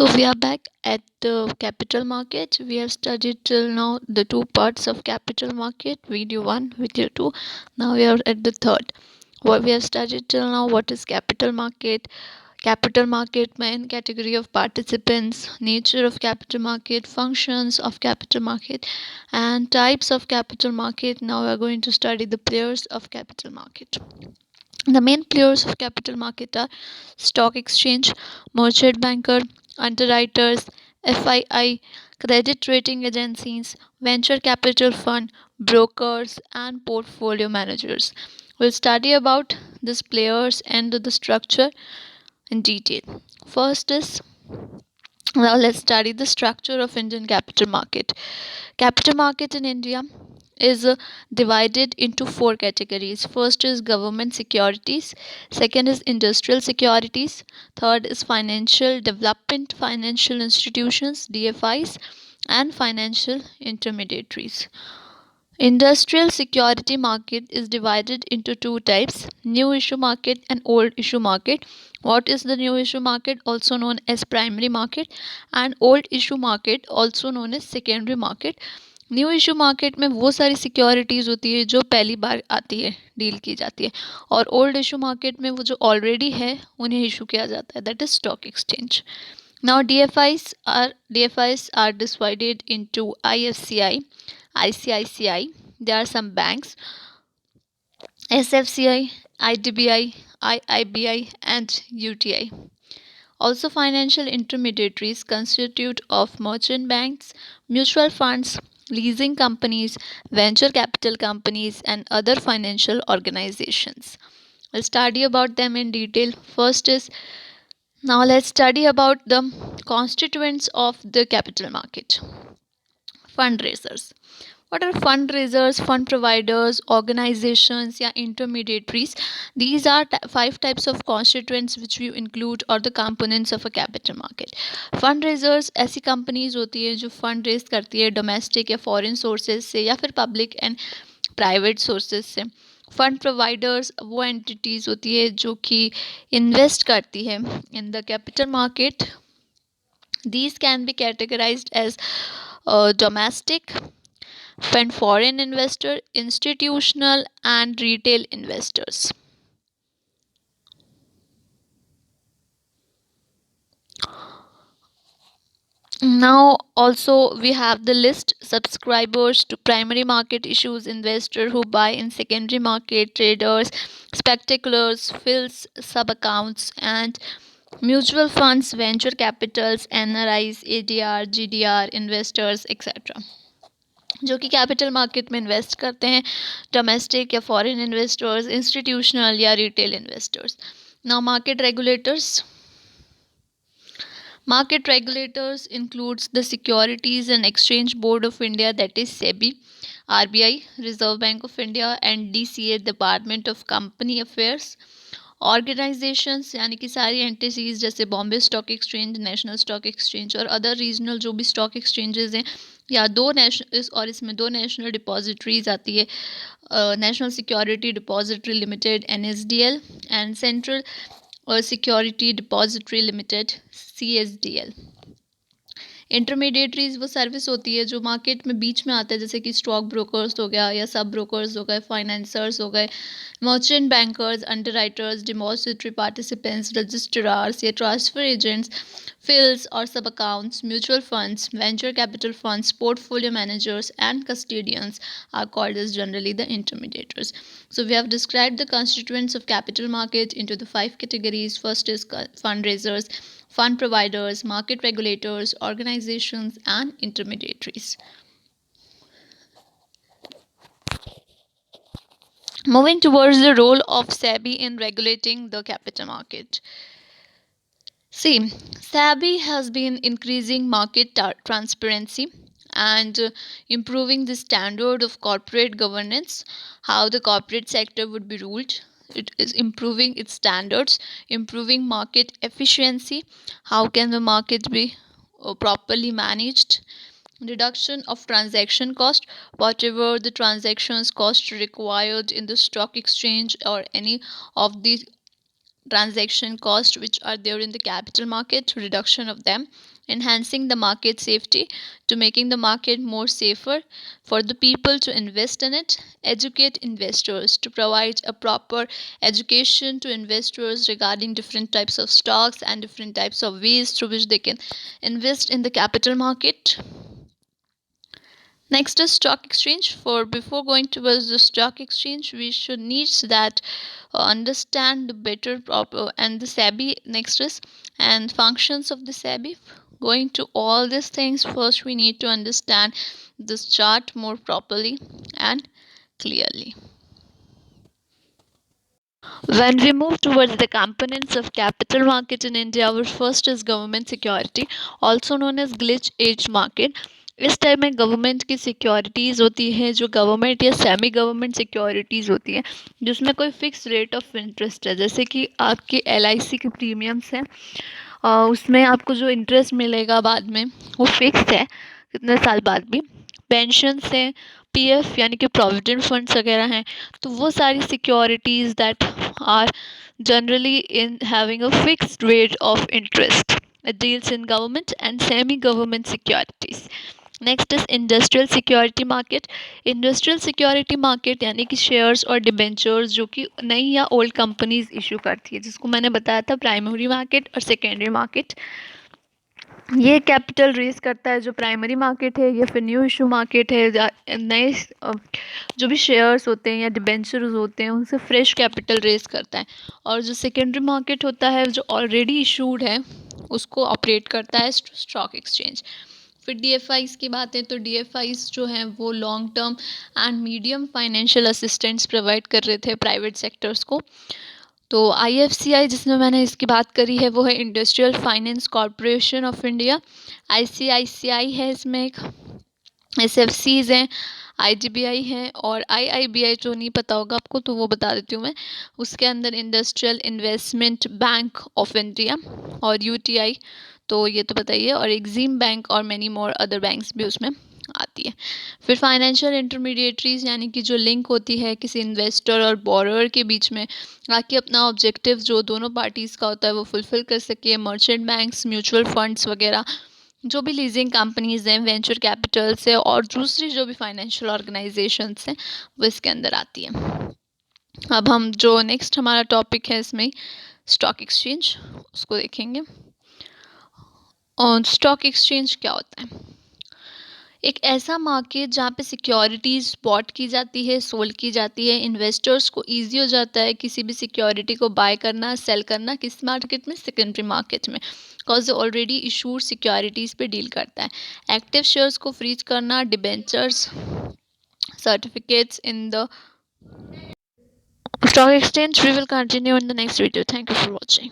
So we are back at the capital market. We have studied till now the two parts of capital market, video 1, video 2. Now we are at the third. What we have studied till now, what is capital market main category of participants, nature of capital market, functions of capital market, and types of capital market. Now we are going to study the players of capital market. The main players of capital market are stock exchange, merchant banker, underwriters, FII, credit rating agencies, venture capital fund, brokers, and portfolio managers. We'll study about these players and the structure in detail. First is now let's study the structure of Indian capital market. Capital market in India is divided into four categories. First is government securities, second is industrial securities, third is financial development financial institutions DFIs, and financial intermediaries. Industrial security market is divided into two types, new issue market and old issue market. What is the new issue market, also known as primary market, and old issue market, also known as secondary market. New issue market में वो सारी securities होती है जो पहली बार आती है deal की जाती है, और ओल्ड इशू मार्केट में वो जो ऑलरेडी है उन्हें इशू किया जाता है, that is stock exchange. Now DFIs are divided into IFCI, ICICI. There are some banks, SFCI, IDBI, IIBI, and UTI. Also, financial intermediaries constitute of merchant banks, mutual funds, leasing companies, venture capital companies, and other financial organizations. We'll study about them in detail. First is now let's study about the constituents of the capital market. Fundraisers. What are fundraisers, fund providers, organizations, या intermediaries? These are five types of constituents which we include or the components of a capital market. Fundraisers ऐसी companies होती है जो fund raise करती है domestic या foreign sources से या फिर public and private sources से. फंड प्रोवाइडर्स वो एंटिटीज़ होती है जो कि इन्वेस्ट करती है in the capital market. These can be categorized as domestic, and foreign investor, institutional, and retail investors. Now also we have the list subscribers to primary market issues, investor who buy in secondary market, traders, speculators, fills sub accounts, and mutual funds, venture capitals, NRIs, ADR, GDR, investors, etc. जो कि capital market में invest करते हैं, domestic या foreign investors, institutional या retail investors. Now market regulators includes the Securities and Exchange Board of India, that is SEBI, RBI, Reserve Bank of India, and DCA, Department of Company Affairs. Organisations यानी कि सारी entities जैसे Bombay stock exchange, national stock exchange और other regional जो भी stock exchanges हैं, या दो नेशनल, और इसमें दो नेशनल डिपॉजिटरीज आती है, national security depository limited NSDL and central security depository limited CSDL. Intermediaries वो सर्विस होती है जो मार्केट में बीच में आता है, जैसे कि स्टॉक ब्रोकर्स हो गया या सब ब्रोकर्स हो गए, फाइनेंसर्स हो गए, merchant bankers, underwriters, depository participants, registrars या ट्रांसफर एजेंट्स, फिल्स और सब accounts, mutual funds, venture capital funds, portfolio managers and custodians are called as generally the intermediators. So we have described the constituents of capital market into the five categories. First is fundraisers, fund providers, market regulators, organizations, and intermediaries. Moving towards the role of SEBI in regulating the capital market. See, SEBI has been increasing market transparency and improving the standard of corporate governance, how the corporate sector would be ruled. It is improving its standards, improving market efficiency, how can the market be properly managed, reduction of transaction cost, whatever the transactions cost required in the stock exchange or any of the transaction costs which are there in the capital market, reduction of them, enhancing the market safety to making the market more safer for the people to invest in it, educate investors to provide a proper education to investors regarding different types of stocks and different types of ways through which they can invest in the capital market. Next is stock exchange. For before going towards the stock exchange, we should need that understand the better proper and the SEBI. Next is and functions of the SEBI. Going to all these things, first we need to understand this chart more properly and clearly. When we move towards the components of capital market in India, our first is government security, also known as glitch edge market. इस type में government की securities होती है जो government या semi government securities होती है जिसमें कोई फिक्स रेट ऑफ इंटरेस्ट है, जैसे कि आपके LIC के प्रीमियम्स हैं, उसमें आपको जो इंटरेस्ट मिलेगा बाद में वो फिक्स है कितने साल बाद भी। पेंशन हैं, PF यानी कि प्रोविडेंट फंड्स वगैरह हैं, तो वो सारी securities that are generally in having a fixed rate of interest. It deals in government and semi-government securities. Next is industrial security market. Industrial security market यानी कि शेयर्स और डिबेंचर्स जो कि नई या ओल्ड कंपनीज इशू करती है, जिसको मैंने बताया था प्राइमरी मार्केट और सेकेंडरी मार्केट. ये कैपिटल रेज करता है जो प्राइमरी मार्केट है या फिर न्यू इशू मार्केट है, नए जो भी शेयर्स होते हैं या डिबेंचर्स होते हैं उनसे फ्रेश कैपिटल रेज करता है. और जो सेकेंडरी मार्केट होता है जो ऑलरेडी इशूड है उसको ऑपरेट करता है स्टॉक एक्सचेंज. फिर DFIs की बात है तो DFIs जो हैं वो long term and medium financial assistance provide कर रहे थे प्राइवेट सेक्टर्स को. तो IFCI जिसमें मैंने इसकी बात करी है वो है industrial finance corporation of India. ICICI है, इसमें एक SFCs हैं, IDBI है और IIBI जो नहीं पता होगा आपको तो वो बता देती हूँ मैं. उसके अंदर industrial investment bank of India और UTI तो ये तो बताइए, और एग्जीम बैंक और मैनी मोर अदर बैंक्स भी उसमें आती है. फिर फाइनेंशियल इंटरमीडिएटरीज यानी कि जो लिंक होती है किसी इन्वेस्टर और बोरोअर के बीच में ताकि अपना ऑब्जेक्टिव जो दोनों पार्टीज़ का होता है वो फुलफ़िल कर सके. मर्चेंट बैंक्स, म्यूचुअल फंड्स वगैरह, जो भी लीजिंग कंपनीज हैं, वेंचर कैपिटल से और दूसरी जो भी फाइनेंशियल ऑर्गेनाइजेशंस हैं वो इसके अंदर आती है. अब हम जो नेक्स्ट हमारा टॉपिक है इसमें स्टॉक एक्सचेंज उसको देखेंगे. और स्टॉक एक्सचेंज क्या होता है? एक ऐसा मार्केट जहाँ पे सिक्योरिटीज़ बॉट की जाती है, सोल्ड की जाती है. इन्वेस्टर्स को इजी हो जाता है किसी भी सिक्योरिटी को बाय करना, सेल करना. किस मार्केट में? सेकेंडरी मार्केट में, बिकॉज ऑलरेडी इशूड सिक्योरिटीज़ पे डील करता है. एक्टिव शेयर्स को फ्रीज करना, debentures, certificates in the stock exchange. We will continue in the next video. Thank you for watching.